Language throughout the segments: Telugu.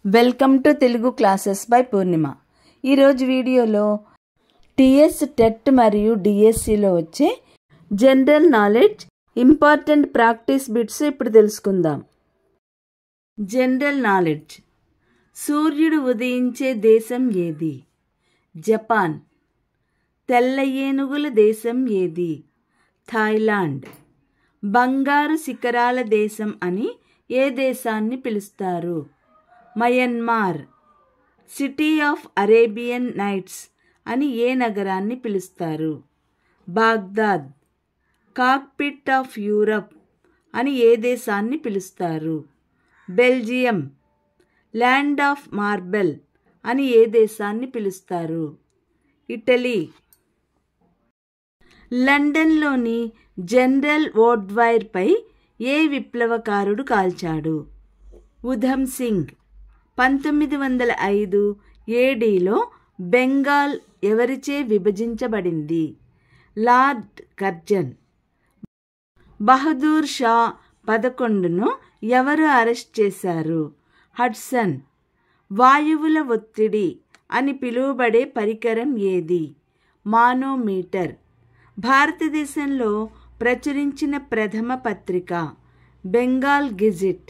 Welcome to Telugu classes by Purnima. ఈరోజు వీడియోలో టీఎస్ టెట్ మరియు డిఎస్సిలో వచ్చే general knowledge important practice bits ఇప్పుడు తెలుసుకుందాం. General knowledge. సూర్యుడు ఉదయించే దేశం ఏది? జపాన్. తెల్ల ఏనుగుల దేశం ఏది? థాయిలాండ్. బంగారు శిఖరాల దేశం అని ఏ దేశాన్ని పిలుస్తారు? Myanmar. City of Arabian nights అని ఏ నగరాన్ని పిలుస్తారు? బాగ్దాద్. కాక్పిట్ ఆఫ్ యూరప్ అని ఏ దేశాన్ని పిలుస్తారు? బెల్జియం. ల్యాండ్ ఆఫ్ మార్బెల్ అని ఏ దేశాన్ని పిలుస్తారు? ఇటలీ. లండన్లోని జనరల్ వోర్డ్వైర్పై ఏ విప్లవకారుడు కాల్చాడు? ఉధమ్ సింగ్. 1905 ఏడీలో బెంగాల్ ఎవరిచే విభజించబడింది? Lord Curzon. బహదూర్ షా 11ను ఎవరు అరెస్ట్ చేశారు? హడ్సన్. వాయువుల ఒత్తిడి అని పిలువబడే పరికరం ఏది? మానోమీటర్. భారతదేశంలో ప్రచురించిన ప్రథమ పత్రిక బెంగాల్ గెజిట్.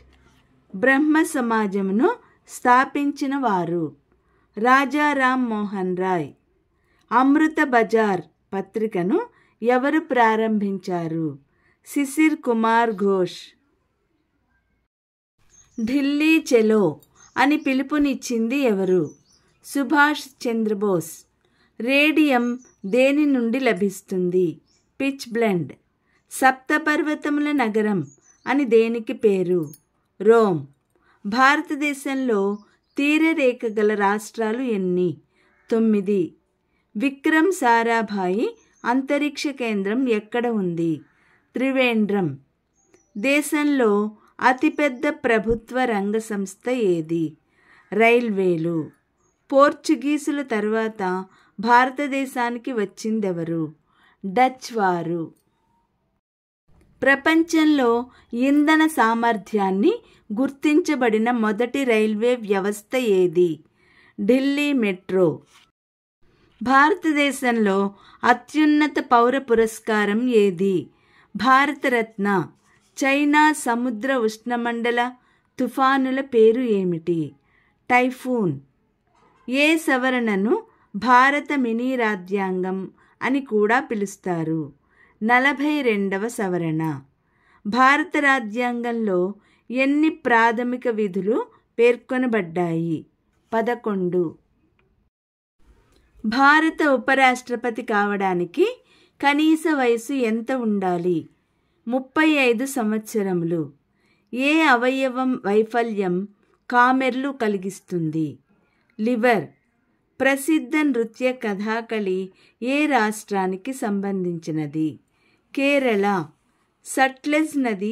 బ్రహ్మ సమాజమును స్థాపించిన వారు? రాజా రామ్ మోహన్ రాయ్. అమృత బజార్ పత్రికను ఎవరు ప్రారంభించారు? శిశిర్ కుమార్ ఘోష్. ఢిల్లీ చలో అని పిలుపునిచ్చింది ఎవరు? సుభాష్ చంద్రబోస్. రేడియం దేని నుండి లభిస్తుంది? Pitch blend. సప్తపర్వతముల నగరం అని దేనికి పేరు? రోమ్. భారతదేశంలో తీరరేఖ గల రాష్ట్రాలు ఎన్ని? 9. విక్రమ్ సారాభాయి అంతరిక్ష కేంద్రం ఎక్కడ ఉంది? త్రివేంద్రం. దేశంలో అతిపెద్ద ప్రభుత్వ రంగ సంస్థ ఏది? రైల్వేలు. పోర్చుగీసుల తర్వాత భారతదేశానికి వచ్చిందెవరు? డచ్ వారు. ప్రపంచంలో ఇంధన సామర్థ్యాన్ని గుర్తించబడిన మొదటి రైల్వే వ్యవస్థ ఏది? ఢిల్లీ మెట్రో. భారతదేశంలో అత్యున్నత పౌర పురస్కారం ఏది? భారతరత్న. చైనా సముద్ర ఉష్ణమండల తుఫానుల పేరు ఏమిటి? టైఫూన్. ఏ సవరణను భారత మినీ రాజ్యాంగం అని కూడా పిలుస్తారు? 42వ సవరణ. భారత రాజ్యాంగంలో ఎన్ని ప్రాథమిక విధులు పేర్కొనబడ్డాయి? 11. భారత ఉపరాష్ట్రపతి కావడానికి కనీస వయసు ఎంత ఉండాలి? 35 సంవత్సరములు. ఏ అవయవం వైఫల్యం కామెర్లు కలిగిస్తుంది? లివర్. ప్రసిద్ధ నృత్య కథాకళి ఏ రాష్ట్రానికి సంబంధించినది? కేరళ. సట్లెజ్ నది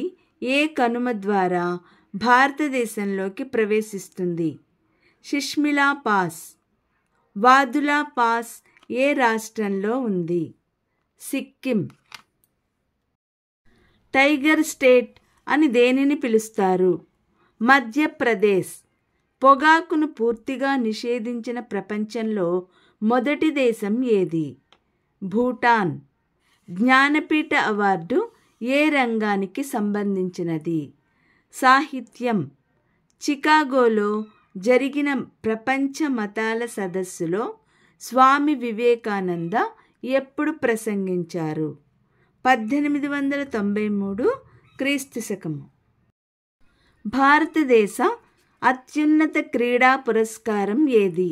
ఏ కనుమ ద్వారా భారతదేశంలోకి ప్రవేశిస్తుంది? శిష్మిలా పాస్. వాదులా పాస్ ఏ రాష్ట్రంలో ఉంది? సిక్కిం. టైగర్ స్టేట్ అని దేనిని పిలుస్తారు? మధ్యప్రదేశ్. పొగాకును పూర్తిగా నిషేధించిన ప్రపంచంలో మొదటి దేశం ఏది? భూటాన్. జ్ఞానపీఠ అవార్డు ఏ రంగానికి సంబంధించినది? సాహిత్యం. చికాగోలో జరిగిన ప్రపంచ మతాల సదస్సులో స్వామి వివేకానంద ఎప్పుడు ప్రసంగించారు? 1893 క్రీస్తు శకము. భారతదేశ అత్యున్నత క్రీడా పురస్కారం ఏది?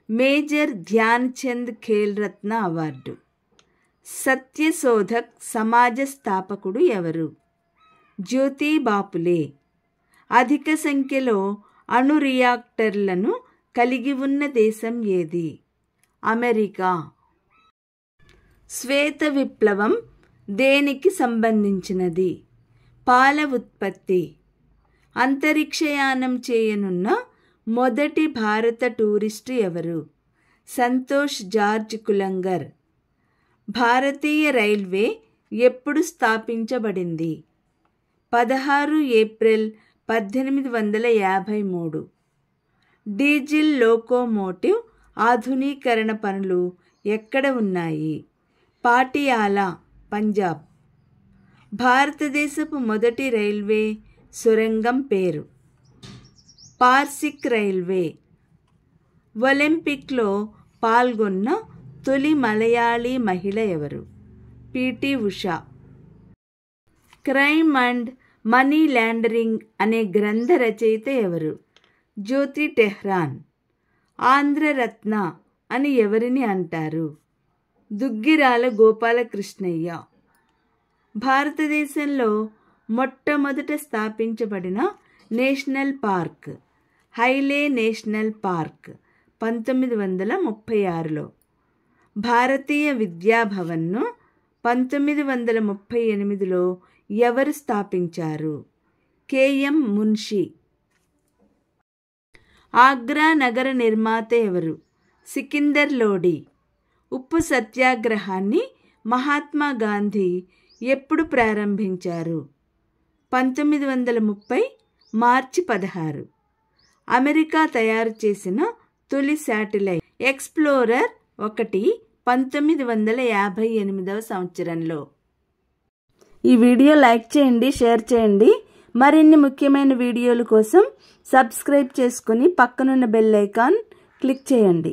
Major Dhyan Chand Khel Ratna award. సత్యశోధక్ సమాజ స్థాపకుడు ఎవరు? జ్యోతి బాపులే. అధిక సంఖ్యలో అణు రియాక్టర్లను కలిగి ఉన్న దేశం ఏది? అమెరికా. శ్వేత విప్లవం దేనికి సంబంధించినది? పాల ఉత్పత్తి. అంతరిక్షయానం చేయనున్న మొదటి భారత టూరిస్టు ఎవరు? సంతోష్ జార్జ్ కులంగర్. భారతీయ రైల్వే ఎప్పుడు స్థాపించబడింది? 16 ఏప్రిల్ 1853. డీజిల్ లోకోమోటివ్ ఆధునీకరణ పనులు ఎక్కడ ఉన్నాయి? పాటియాలా, పంజాబ్. భారతదేశపు మొదటి రైల్వే సొరంగం పేరు? పార్సిక్ రైల్వే. ఒలింపిక్లో పాల్గొన్న తొలి మలయాళీ మహిళ ఎవరు? P T Usha. Crime and money laundering అనే గ్రంథ రచయిత ఎవరు? జ్యోతి టెహ్రాన్. ఆంధ్రరత్న అని ఎవరిని అంటారు? దుగ్గిరాల గోపాలకృష్ణయ్య. భారతదేశంలో మొట్టమొదట స్థాపించబడిన national park? Hailey national park 1936లో. భారతీయ విద్యాభవన్ను 1938లో ఎవరు స్థాపించారు? కెఎం మున్షి. ఆగ్రా నగర నిర్మాత ఎవరు? సికిందర్ లోడి. ఉప్పు సత్యాగ్రహాన్ని మహాత్మా గాంధీ ఎప్పుడు ప్రారంభించారు? 1930 మార్చి 16. అమెరికా తయారు చేసిన తొలి శాటిలైట్? ఎక్స్ప్లోరర్ 1 1958వ సంవత్సరంలో. ఈ వీడియో లైక్ చేయండి, షేర్ చేయండి. మరిన్ని ముఖ్యమైన వీడియోల కోసం సబ్స్క్రైబ్ చేసుకుని పక్కనున్న బెల్ ఐకాన్ క్లిక్ చేయండి.